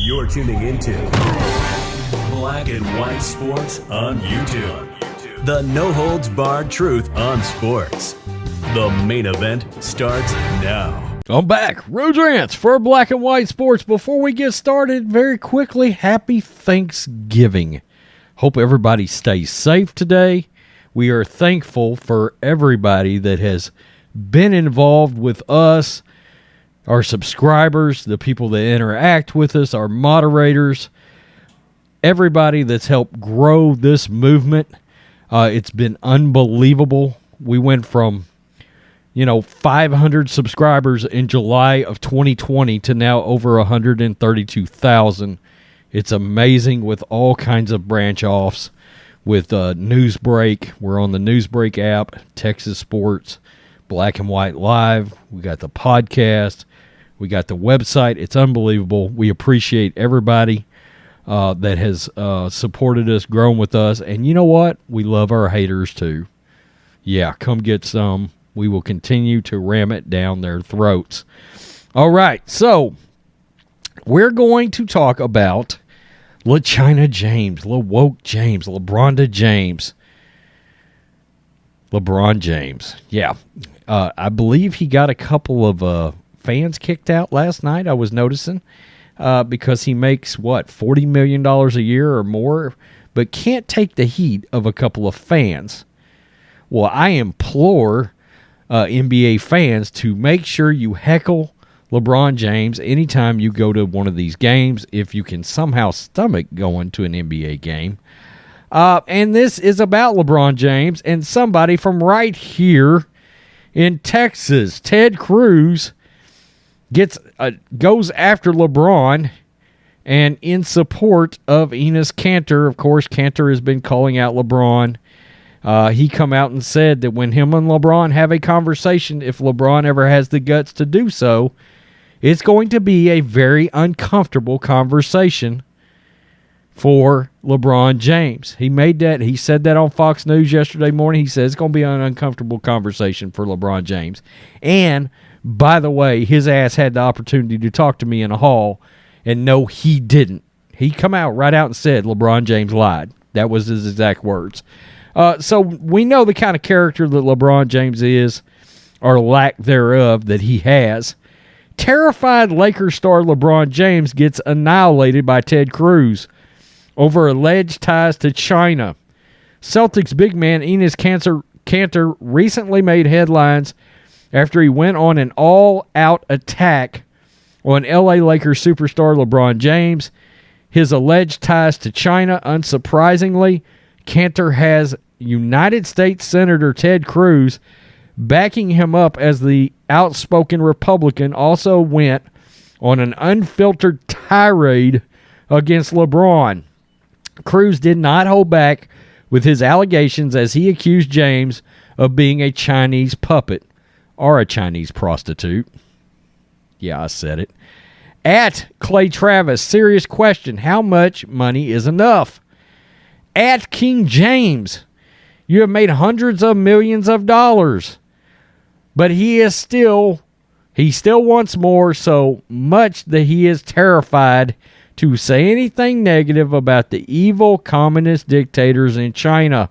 You're tuning into Black and White Sports on YouTube. The no-holds-barred truth on sports. The main event starts now. I'm back. Rose Rants for Black and White Sports. Before we get started, very quickly, happy Thanksgiving. Hope everybody stays safe today. We are thankful for everybody that has been involved with us, our subscribers, the people that interact with us, our moderators, everybody that's helped grow this movement. It's been unbelievable. We went from 500 subscribers in July of 2020 to now over 132,000. It's amazing with all kinds of branch offs with Newsbreak. We're on the Newsbreak app, Texas Sports, Black and White Live. We got the podcast. We got the website. It's unbelievable. We appreciate everybody that has supported us, grown with us. And you know what? We love our haters too. Yeah, come get some. We will continue to ram it down their throats. All right, so we're going to talk about LaChina James, LaWoke James, LeBronda James. LeBron James, yeah. I believe he got a couple of fans kicked out last night, I was noticing, because he makes, $40 million a year or more, but can't take the heat of a couple of fans. Well, I implore NBA fans to make sure you heckle LeBron James anytime you go to one of these games, if you can somehow stomach going to an NBA game. And this is about LeBron James and somebody from right here in Texas. Ted Cruz goes after LeBron, and in support of Enes Kanter. Of course, Kanter has been calling out LeBron. He come out and said that when him and LeBron have a conversation, if LeBron ever has the guts to do so, it's going to be a very uncomfortable conversation for LeBron James. He said that on Fox News yesterday morning. He said it's going to be an uncomfortable conversation for LeBron James. And, by the way, his ass had the opportunity to talk to me in a hall, and no, he didn't. He come out right out and said LeBron James lied. That was his exact words. So we know the kind of character that LeBron James is, or lack thereof that he has. Terrified Lakers star LeBron James gets annihilated by Ted Cruz over alleged ties to China. Celtics big man Enes Kanter recently made headlines after he went on an all-out attack on LA Lakers superstar LeBron James. His alleged ties to China, unsurprisingly, Kanter has United States Senator Ted Cruz backing him up, as the outspoken Republican also went on an unfiltered tirade against LeBron. Cruz did not hold back with his allegations as he accused James of being a Chinese puppet or a Chinese prostitute. Yeah, I said it. At Clay Travis, serious question, how much money is enough? At King James, you have made hundreds of millions of dollars, but he still wants more, so much that he is terrified to say anything negative about the evil communist dictators in China.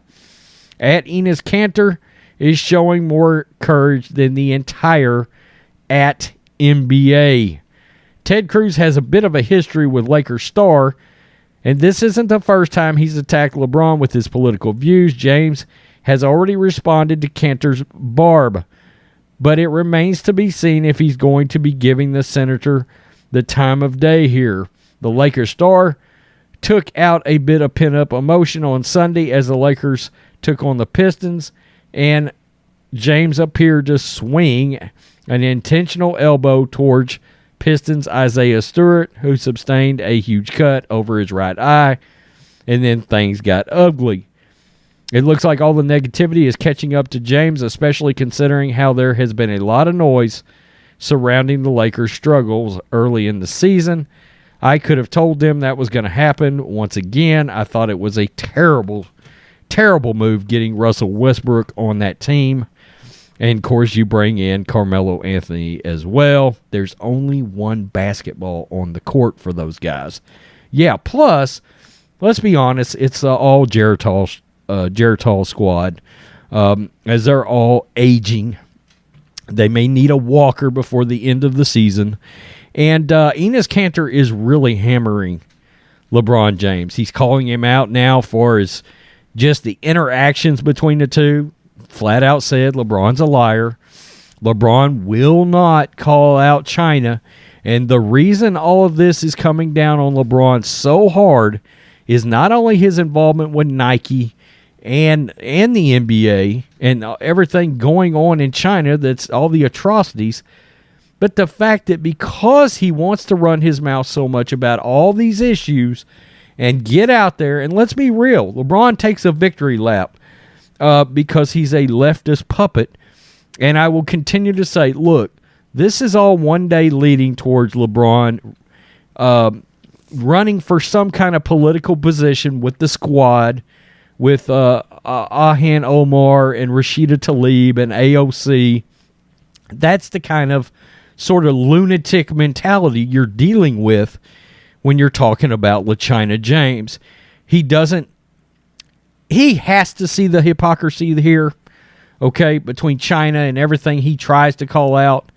At Enes Kanter is showing more courage than the entire at NBA. Ted Cruz has a bit of a history with Lakers star, and this isn't the first time he's attacked LeBron with his political views. James has already responded to Kanter's barb, but it remains to be seen if he's going to be giving the senator the time of day here. The Lakers star took out a bit of pent-up emotion on Sunday as the Lakers took on the Pistons, and James appeared to swing an intentional elbow towards Pistons Isaiah Stewart, who sustained a huge cut over his right eye, and then things got ugly. It looks like all the negativity is catching up to James, especially considering how there has been a lot of noise surrounding the Lakers' struggles early in the season. I could have told them that was going to happen. Once again, I thought it was a terrible, terrible move getting Russell Westbrook on that team. And, of course, you bring in Carmelo Anthony as well. There's only one basketball on the court for those guys. Yeah, plus, let's be honest, it's all Geritol squad. As they're all aging, they may need a walker before the end of the season. And Enes Kanter is really hammering LeBron James. He's calling him out now for just the interactions between the two. Flat out said LeBron's a liar. LeBron will not call out China. And the reason all of this is coming down on LeBron so hard is not only his involvement with Nike and the NBA and everything going on in China, that's all the atrocities, but the fact that because he wants to run his mouth so much about all these issues and get out there, and let's be real, LeBron takes a victory lap because he's a leftist puppet. And I will continue to say, look, this is all one day leading towards LeBron running for some kind of political position with the squad, with Ahan Omar and Rashida Tlaib and AOC. That's the kind of sort of lunatic mentality you're dealing with when you're talking about LaChina James. He has to see the hypocrisy here, okay, between China and everything he tries to call out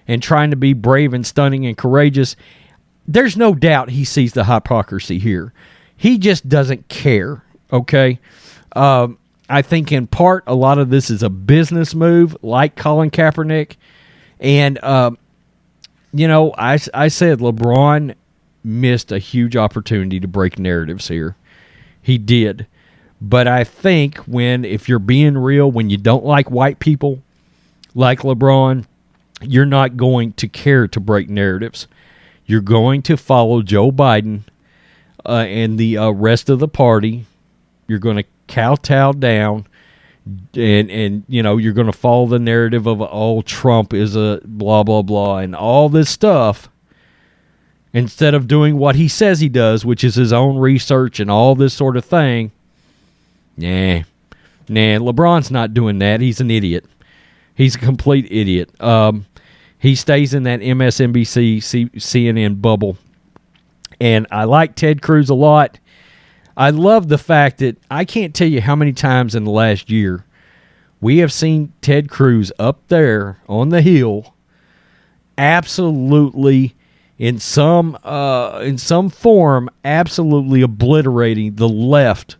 and trying to be brave and stunning and courageous. There's no doubt he sees the hypocrisy here. He just doesn't care, okay? I think in part a lot of this is a business move, like Colin Kaepernick. And, I said LeBron missed a huge opportunity to break narratives here. He did. But I think if you're being real, when you don't like white people like LeBron, you're not going to care to break narratives. You're going to follow Joe Biden and the rest of the party. You're going to kowtow down, and you're going to follow the narrative of, Trump is a blah, blah, blah, and all this stuff, instead of doing what he says he does, which is his own research and all this sort of thing. Nah, LeBron's not doing that. He's an idiot. He's a complete idiot. He stays in that MSNBC, CNN bubble. And I like Ted Cruz a lot. I love the fact that I can't tell you how many times in the last year we have seen Ted Cruz up there on the Hill absolutely in some form absolutely obliterating the left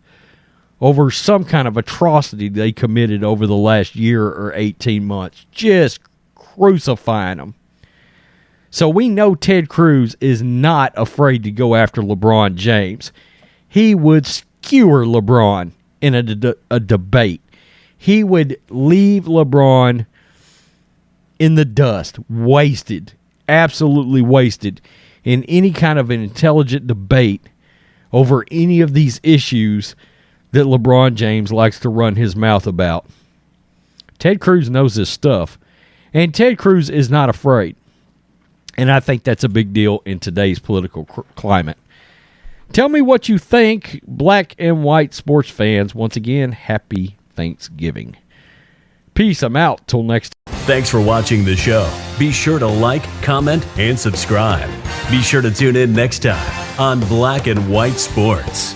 over some kind of atrocity they committed over the last year or 18 months. Just crucifying them. So we know Ted Cruz is not afraid to go after LeBron James. He would skewer LeBron in a debate. He would leave LeBron in the dust, wasted, absolutely wasted, in any kind of an intelligent debate over any of these issues that LeBron James likes to run his mouth about. Ted Cruz knows this stuff, and Ted Cruz is not afraid. And I think that's a big deal in today's political climate. Tell me what you think, black and white sports fans. Once again, happy Thanksgiving. Peace. I'm out. Till next time. Thanks for watching the show. Be sure to like, comment, and subscribe. Be sure to tune in next time on Black and White Sports.